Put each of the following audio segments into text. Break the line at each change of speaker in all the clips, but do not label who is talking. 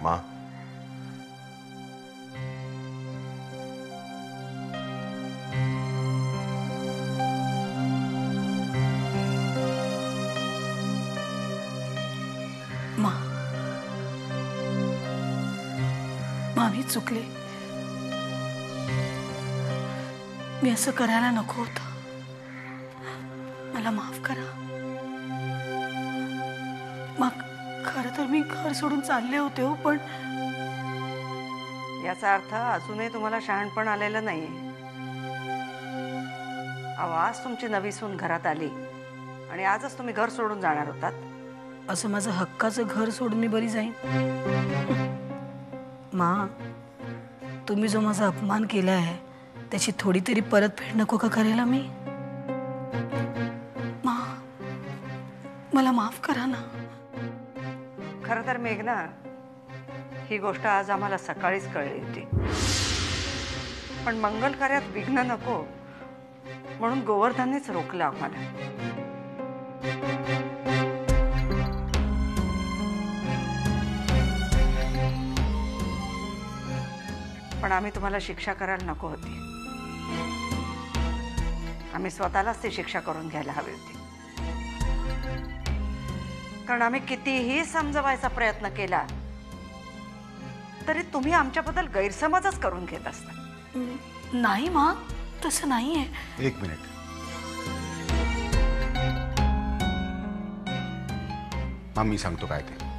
माँ,
मी चुकले. मी असं करायला नको होतं. मला माफ करा. मग खरं तर मी घर सोडून चालले होते हो, पण
याचा अर्थ अजूनही तुम्हाला शहाणपण आलेलं नाहीये. आज तुमची नवी सून घरात आली आणि आजच तुम्ही घर सोडून जाणार होतात.
असं माझं हक्काचं घर सोडून मी बरी जाईन? माँ, तुम्ही जो माझा अपमान केला आहे त्याची थोडी तरी परतफेड नको का करायला मी? माँ, मला माफ करा ना.
खरं तर मेघना, ही गोष्ट आज आम्हाला सकाळीच कळली होती, पण मंगल कार्यात विघ्न नको म्हणून गोवर्धननेच रोखलं आम्हाला. पण आम्ही तुम्हाला शिक्षा करायला नको होती. आम्ही स्वतःलाच ती शिक्षा करून घ्यायला हवी होती. कारण आम्ही कितीही समजवायचा प्रयत्न केला तरी तुम्ही आमच्याबद्दल गैरसमजच करून घेत असता.
नाही माँ, तसं नाहीये.
एक मिनिट. माँ, मी सांगतो काय ते.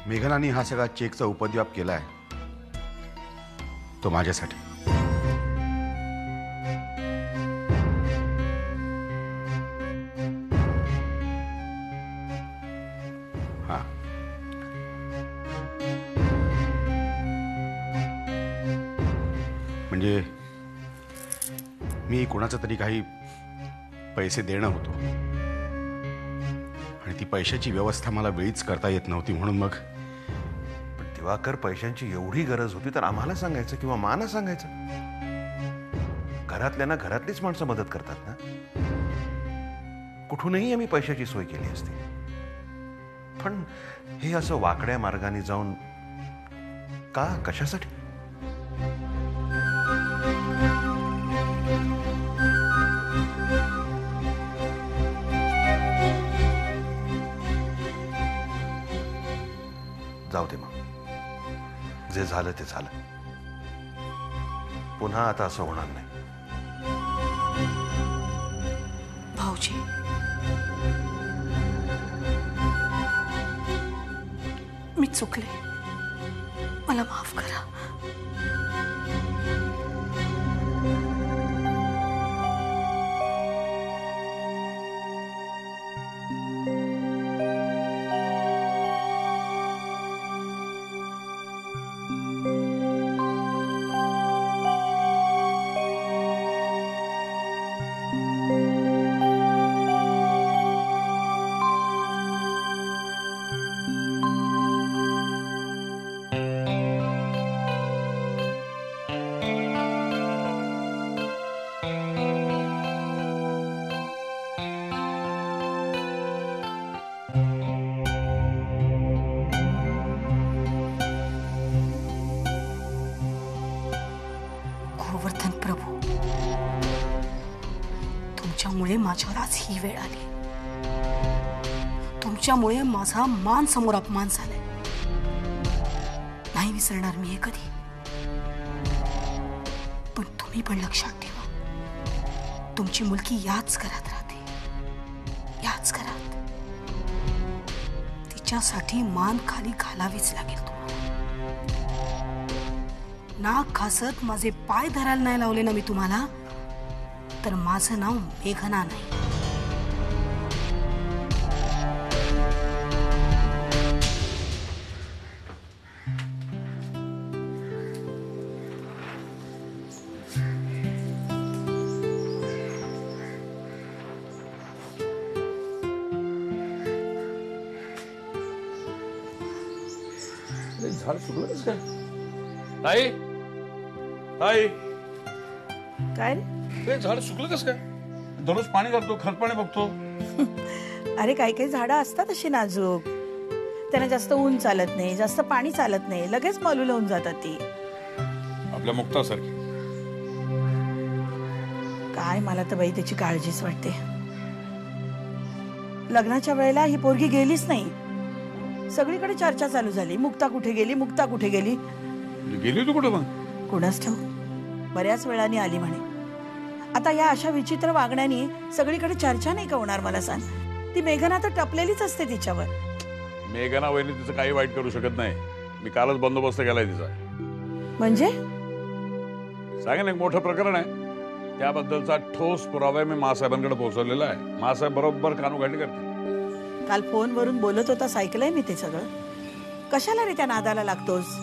मेघनाने हा सगळा चेकचा उपद्व्याप केलाय तो माझ्यासाठी. हा, म्हणजे मी कोणाचं तरी काही पैसे देणं होतो आणि ती पैशाची व्यवस्था मला वेळीच करता येत नव्हती, म्हणून मग
दिवाकर पैशांची एवढी गरज होती तर आम्हाला सांगायचं किंवा माना सांगायचं. घरातल्यांना घरातलीच माणसं मदत करतात ना. कुठूनही आम्ही पैशाची सोय केली असती. पण हे असं वाकड्या मार्गाने जाऊन का, कशासाठी? जाऊ दे मग, जे झालं ते झालं. पुन्हा आता असं होणार नाही.
भाऊजी, मी चुकले. मला माफ करा. गोवर्धन प्रभू, तुमच्यामुळे माझ्यावर आज ही वेळ आली. तुमच्यामुळे माझा मान समोर अपमान झालाय. नाही विसरणार मी हे कधी. पण तुम्ही पण लक्षात ठेवा, तुमची मुलगी याच घरात राहते, याच घरात. तिच्यासाठी मान खाली घालावीच लागेल तुम्हाला. नाक घासत माझे पाय धरायला नाही लावले ना मी तुम्हाला, तर माझं नाव मेघना नाही.
झाड सुकलं कसं काय? ताई, ताई,
काय
ते झाड सुकलं कसं काय? दररोज पाणी घालतो, खत पाणी बघतो.
अरे काही काही झाडं असतात अशी नाजूक, त्यांना जास्त ऊन चालत नाही, जास्त पाणी चालत नाही, लगेच मलूल होऊन जातात ती.
आपल्या मुक्तासारखी.
काय मला तर बाई त्याची काळजीच वाटते. लग्नाच्या वेळेला ही पोरगी गेलीच नाही. सगळीकडे चर्चा चालू झाली, मुक्ता कुठे गेली, मुक्ता कुठे गेली.
गेली तू कुठं मग?
कुणाच ठाऊक, बऱ्याच वेळाने आली म्हणे. आता या अशा विचित्र वागण्याने सगळीकडे चर्चा नाही का होणार मला सांग. ती मेघना तर टपलेलीच असते तिच्यावर.
मेघना वहिनी तिचं काही वाईट करू शकत नाही. मी कालच बंदोबस्त केलाय तिचा.
म्हणजे
सांगेन एक मोठं प्रकरण आहे, त्याबद्दलचा ठोस पुरावा मी महासाहेबांकडे पोहोचवलेला आहे. महासाहेब बरोबर कानोघाटी करते.
काल फोनवरून बोलत होतास, ऐकलंय मी ते सगळं. कशाला रे त्या नादाला लागतोस?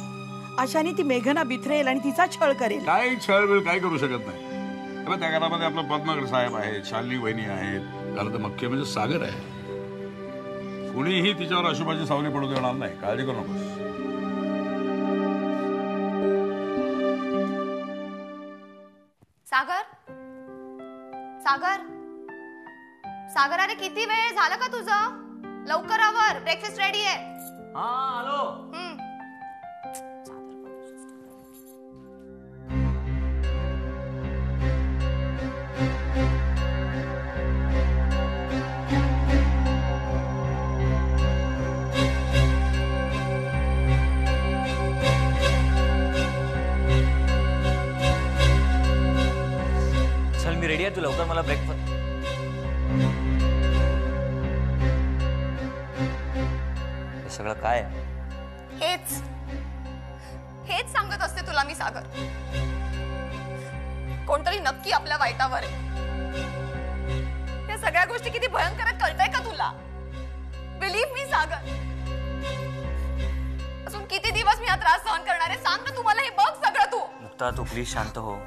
अशाने ती मेघना बिथरेल आणि तिचा छळ करेल.
काही छळबिळ काही करू शकत नाही. त्या घरामध्ये आपलं पद्मगड साहेब आहेत, शालिनी वहिनी आहेत, घरात मुख्य म्हणजे सागर आहे. कुणीही तिच्यावर अशुभाची सावली पडू देणार नाही, काळजी करू नकोस.
सागर, सागर, सागर, अरे किती वेळ झाला का तुझं? लवकर आवर, ब्रेकफास्ट रेडी आहे.
हा आलो. चल मी रेडी आहे, तू लवकर मला ब्रेकफास्ट. हे सगळं काय?
हेच हेच सांगत असते तुला मी सागर. कोणतरी नक्की आपल्या वाईटावर आहे. या सगळ्या गोष्टी किती भयंकर आहेत कळतंय का तुला? बिलीव्ह मी सागर. अजून किती दिवस मी हा त्रास सहन करणार आहे? सांग ना तुम्हाला, हे बघ सगळं तू.
मुक्ता, तू प्लीज शांत हो,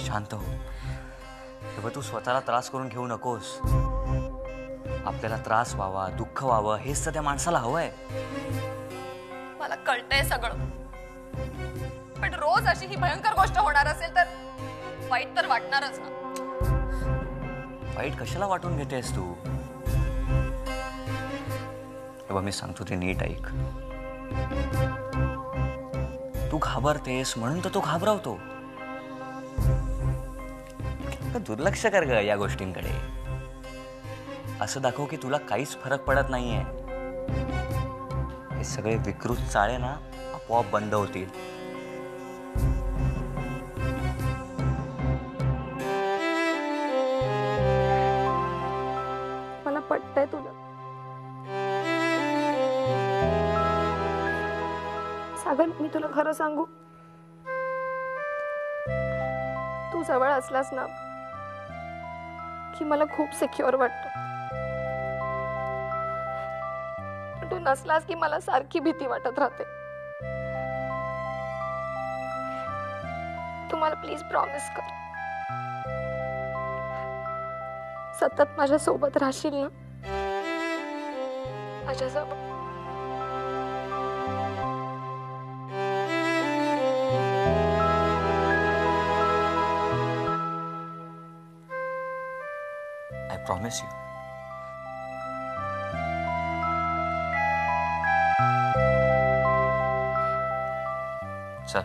शांत हो. तेव्हा तू स्वतःला त्रास करून घेऊ नकोस. आपल्याला त्रास व्हावा, दुःख व्हावं, हेच तर त्या माणसाला हवंय.
मला कळतंय सगळं, पण रोज अशी ही भयंकर गोष्ट होणार असेल तर वाईट तर वाटणारच ना.
वाईट कशाला वाटून घेतेस तू? तेव्हा मी सांगतो ते नीट ऐक. तू घाबरतेस म्हणून तर तो घाबरवतो. दुर्लक्ष कर ग या गोष्टींकडे. असं दाखव की तुला काहीच फरक पडत नाहीये. हे सगळे विकृत चाळे ना आपोआप बंद होतील.
मला पटतंय तुला सागर. मी तुला खरं सांगू, तू जवळ असलास ना की मला खूप सिक्युअर वाटतं. पण तू नसलास की मला सारखी भीती वाटत राहते. तू मला प्लीज प्रॉमिस कर, सतत माझ्या सोबत राहशील ना? माझ्यासोबत.
I promise you. चल.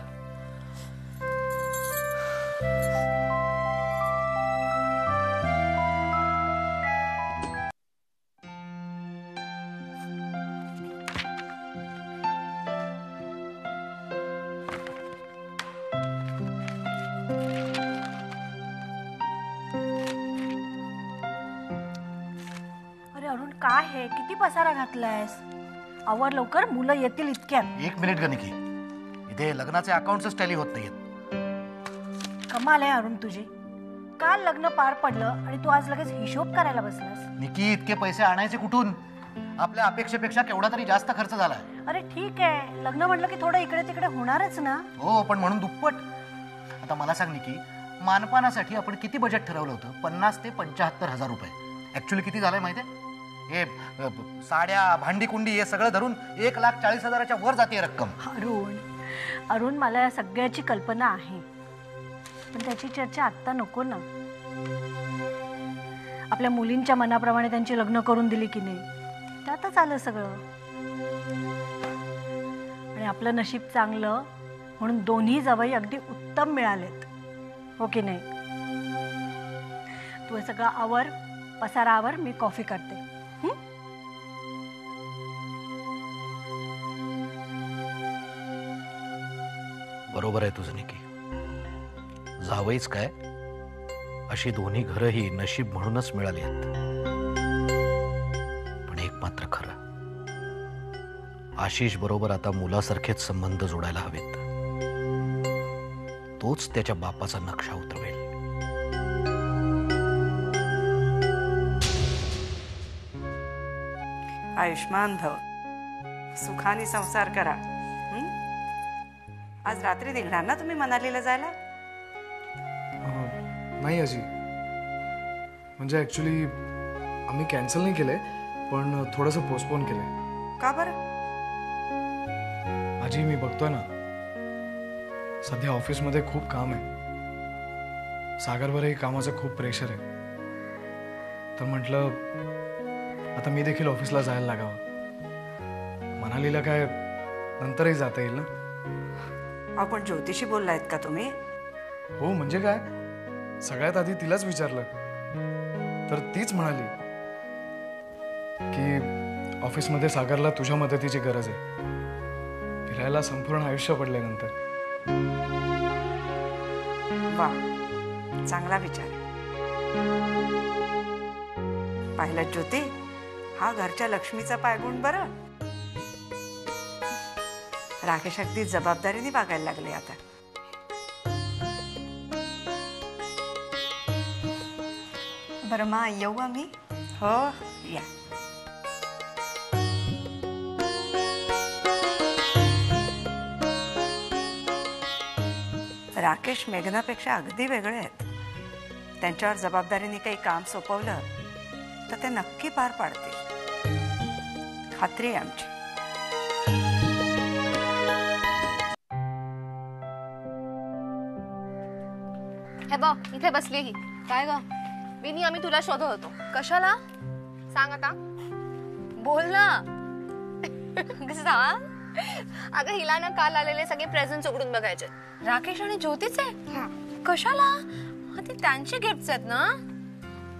काय हे, किती पसारा घातलायस? आवर लवकर, मुलं येतील इतक्यात.
एक मिनिट गणिकी, इथे लग्नाचे अकाउंट्सच टॅली होत नाहीत.
कमाल आहे अरुण तुझी. काल लग्न पार पडलं आणि तू आज लगेच हिशोब करायला बसलास.
निकी, इतके पैसे आणायचे कुठून? आपल्या अपेक्षेपेक्षा केवढा तरी जास्त खर्च झालाय.
अरे ठीक आहे, लग्न म्हटलं की थोडं इकडे तिकडे होणारच ना.
हो, पण म्हणून दुप्पट. आता मला सांग निकी, मानपानासाठी आपण किती बजेट ठरवलं होतं? 50 ते 75,000 रुपये. ऍक्च्युअली किती झालंय माहितीये? हे साड्या, भांडी कुंडी हे सगळं धरून 1,40,000च्या वर जाते रक्कम.
अरुण, मला या सगळ्याची कल्पना आहे, पण त्याची चर्चा आत्ता नको ना. आपल्या मुलींच्या मनाप्रमाणे त्यांची लग्न करून दिली की नाही, त्यातच
त्याच्यामुळंच आलं सगळं. आणि आपलं नशीब चांगलं म्हणून दोन्ही जावई अगदी उत्तम मिळालेत, हो की नाही? तू हे सगळं आवर, पसारा आवर, मी कॉफी करते.
बरोबर आहे तुझं निकी. जावईच काय, अशी दोन्ही घरंही नशीब म्हणूनच मिळाली आहेत. पण एक मात्र खरं, आशिष बरोबर आता मुलासारखेच संबंध जोडायला हवेत. तोच त्याच्या बापाचा नक्षा उतरवेल.
आयुष्मान भव, सुखाने संसार करा. आज रात्री निघणार ना तुम्ही मनालीला जायला?
नाही आजी, म्हणजे ऍक्च्युली आम्ही कॅन्सल नाही केलंय, पण थोडंसं पोस्टपोन केलंय.
का बरं?
आजी मी बघतोय ना, सध्या ऑफिसमध्ये खूप काम आहे. सागरवरही कामाचं खूप प्रेशर आहे. तर म्हटलं आता मी देखील ऑफिसला जायला लागावं. मनालीला काय नंतरही जाता येईल ना.
आपण ज्योतिषी बोललायत का तुम्ही?
हो, म्हणजे काय, सगळ्यात आधी तिलाच विचारलं, तर तीच म्हणाली की ऑफिसमध्ये सागरला तुझ्या मदतीची गरज आहे. फिरायला संपूर्ण आयुष्य पडल्यानंतर.
वा, चांगला विचार आहे. पाहिलं ज्योती, हा घरच्या लक्ष्मीचा पायगुण. बरं, राकेश अगदी जबाबदारीने वागायला लागले आता.
बरं मा, येऊ आम्ही?
हो, या. राकेश मेघनापेक्षा अगदी वेगळे आहेत. त्यांच्यावर जबाबदारीने काही काम सोपवलं तर ते नक्की पार पाडतील, खात्री आहे आमची.
हे बघ, इथे बसली ही. काय ग विनी, आम्ही तुला शोधत होतो. कशाला सांग आता, बोल ना. सांग. अगं हिला ना काल आलेले सगळे प्रेझेंट्स उघडून बघायचे. राकेश आणि ज्योतीचे. कशाला? ते त्यांचे गिफ्ट्स आहेत ना.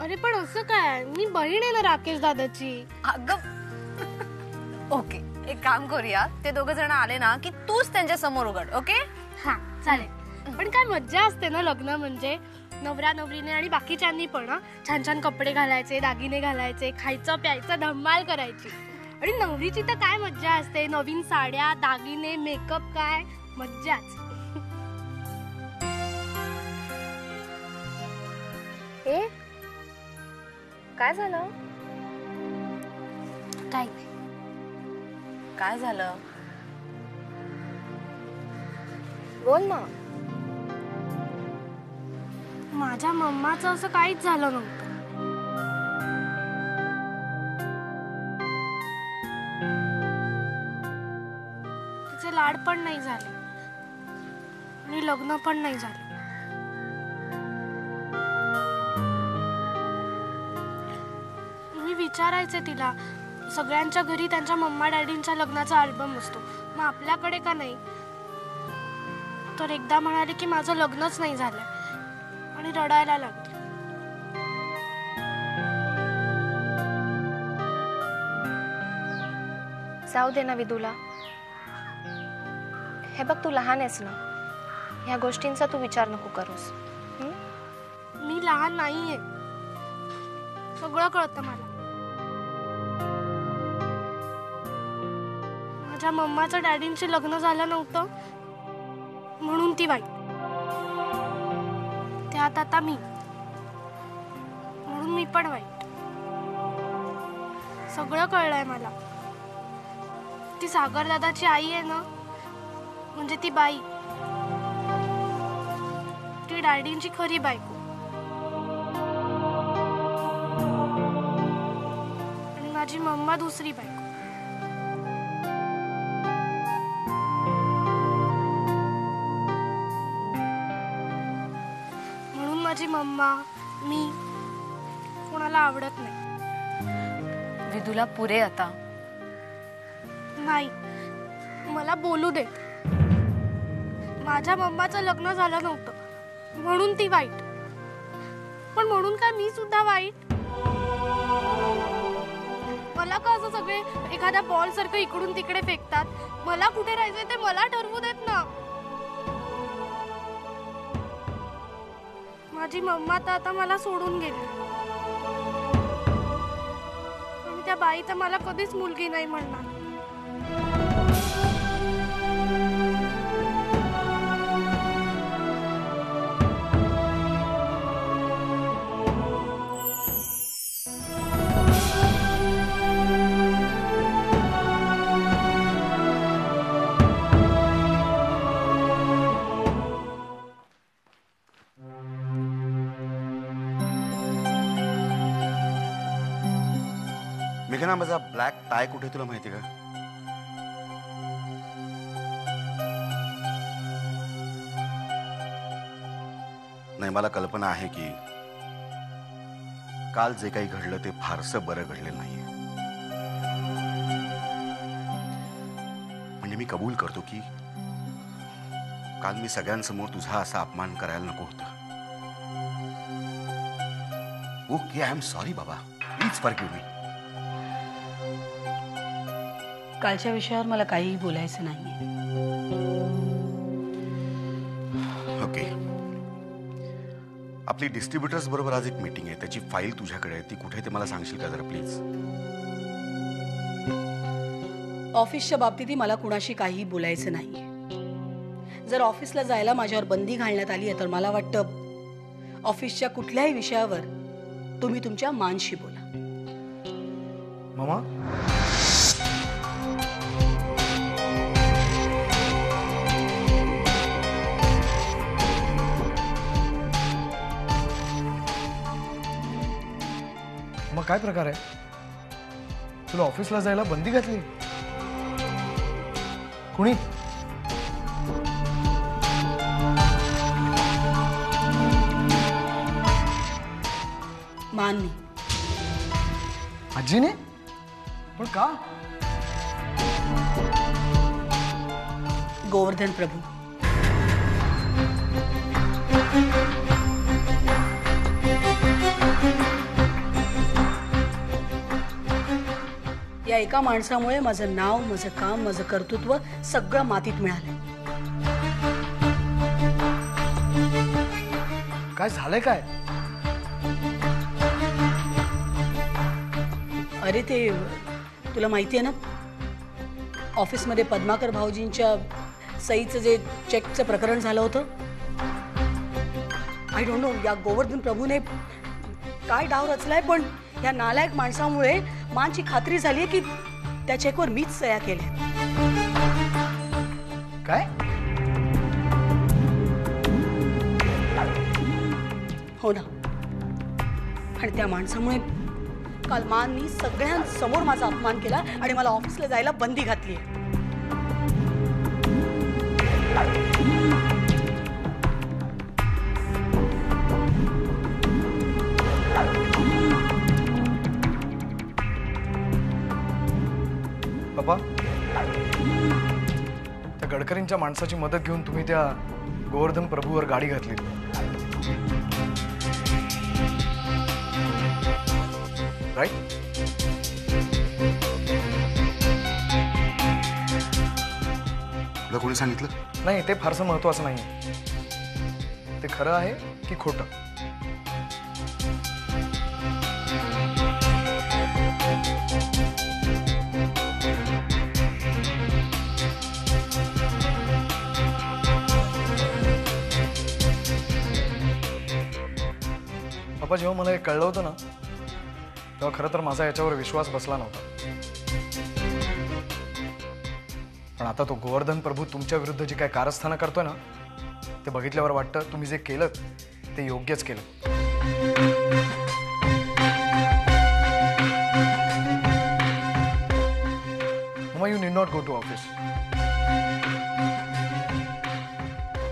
अरे पण असं काय, मी बहीण आहे ना राकेश दादाची.
अगं ओके, एक काम करूया, ते दोघं जण आले ना की तूच त्यांच्या समोर उघड. ओके?
हा चालेल. पण काय मज्जा असते ना लग्न म्हणजे. नवरा नवरीने आणि बाकीच्यांनी पण छान छान कपडे घालायचे, दागिने घालायचे, खायचं प्यायचं, धमाल करायची. आणि नवरीची तर काय मज्जा असते, नवीन साड्या, दागिने, मेकअप, काय मज्जाच.
ए काय झालं?
काय
काय झालं? बोल ना.
माझ्या मम्माचं असं काहीच झालं नव्हतं. तिचे लाड पण नाही झाले आणि लग्न पण नाही झाले. मी विचारायचे तिला, सगळ्यांच्या घरी त्यांच्या मम्मा डॅडींच्या लग्नाचा अल्बम असतो, मग आपल्याकडे का नाही? तर एकदा म्हणाले की माझं लग्नच नाही झालं आणि रडायला लागली.
जाऊ दे ना विदूला. हे बघ, तू लहान आहेस ना, ह्या गोष्टींचा तू विचार नको करूस.
मी लहान नाहीये, सगळं कळतं मला. माझ्या मम्माचं डॅडींशी लग्न झालं नव्हतं म्हणून ती वाईट. त्यात आता मी, म्हणून मी पण वाईट. सगळं कळलंय मला. ती सागर दादाची आई आहे ना, म्हणजे ती बाई, ती डॅडींची खरी बायको. आणि माझी मम्मा दुसरी बायको. म्हणून माझी मम्मा, मी कोणाला आवडत नाही.
विदूला पुरे आता.
नाही, मला बोलू दे. माझ्या मम्माचं लग्न झालं नव्हतं म्हणून ती वाईट. पण म्हणून काय मी सुद्धा वाईट? मला का असं सगळे एखाद्या बॉल सारखं इकडून तिकडे फेकतात? मला कुठे राहायचंय ते मला ठरवू देत ना. माझी मम्मा तर आता मला सोडून गेली आणि त्या बाई तर मला कधीच मुलगी नाही म्हणणार.
मेघना, माझा ब्लॅक टाय कुठे तुला माहिती का? नाही, मला कल्पना आहे की काल जे काही घडलं ते फारसं बरं घडलेलं नाहीये. म्हणजे मी कबूल करतो की काल मी सगळ्यांसमोर तुझा असा अपमान करायला नको होता. ओके, आय एम सॉरी बाबा, प्लीज फॉरगिव्ह मी.
कालच्या विषयावर मला काहीही बोलायचं नाहीये.
ओके, आपली डिस्ट्रीब्युटर्स बरोबर आज एक मीटिंग आहे. त्याची फाईल तुझ्याकडे आहे, ती कुठे ते मला सांगशील का जरा प्लीज?
ऑफिसच्या बाबतीतही मला कुणाशी काहीही बोलायचं नाहीये. जर ऑफिसला जायला माझ्यावर बंदी घालण्यात आली आहे तर मला वाटतं ऑफिसच्या कुठल्याही विषयावर तुम्ही तुमच्या मानशी बोला.
मामा, मग काय प्रकार आहे? तुला ऑफिसला जायला बंदी घातली? कुणी?
माननी.
आजीने? पण का?
गोवर्धन प्रभू. या एका माणसामुळे माझं नाव, माझं काम, माझं कर्तृत्व सगळं मातीत मिळालंय.
काय झालंय काय?
अरे ते तुला माहिती आहे ना, ऑफिसमध्ये पद्माकर भाऊजींच्या सईचं जे चेकचं प्रकरण झालं होतं. आय डोंट नो या गोवर्धन प्रभूने काय डाव रचलाय, पण या नालायक माणसामुळे मानची खात्री झाली की त्या चेकवर मीच सह्या केल्या.
काय?
हो ना. आणि त्या माणसामुळे काल माननी सगळ्यांसमोर माझा अपमान केला आणि मला ऑफिसला जायला बंदी घातली.
बाबा, त्या गडकरींच्या माणसाची मदत घेऊन तुम्ही त्या गोवर्धन प्रभूवर गाडी घातली. राईट?
तुला कोणी सांगितलं?
नाही, ते फारसं महत्वाचं नाही. ते खरं आहे की खोटं? बाबा, जेव्हा मला हे कळलं होतं ना, तेव्हा खरं तर माझा याच्यावर विश्वास बसला नव्हता. पण आता तो गोवर्धन प्रभू तुमच्या विरुद्ध जी काय कारस्थानं करतोय ना, ते बघितल्यावर वाटतं तुम्ही जे केलं ते योग्यच केलं. मग you need not go to office.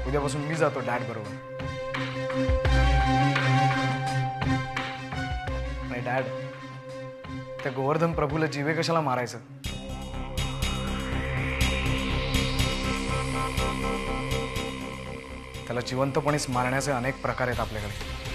उद्यापासून मी जातो डॅड बरोबर. नाही डॅड, त्या गोवर्धन प्रभूला जीवे कशाला मारायचं? त्याला जिवंतपणीच मारण्याचे अनेक प्रकार आहेत आपल्याकडे.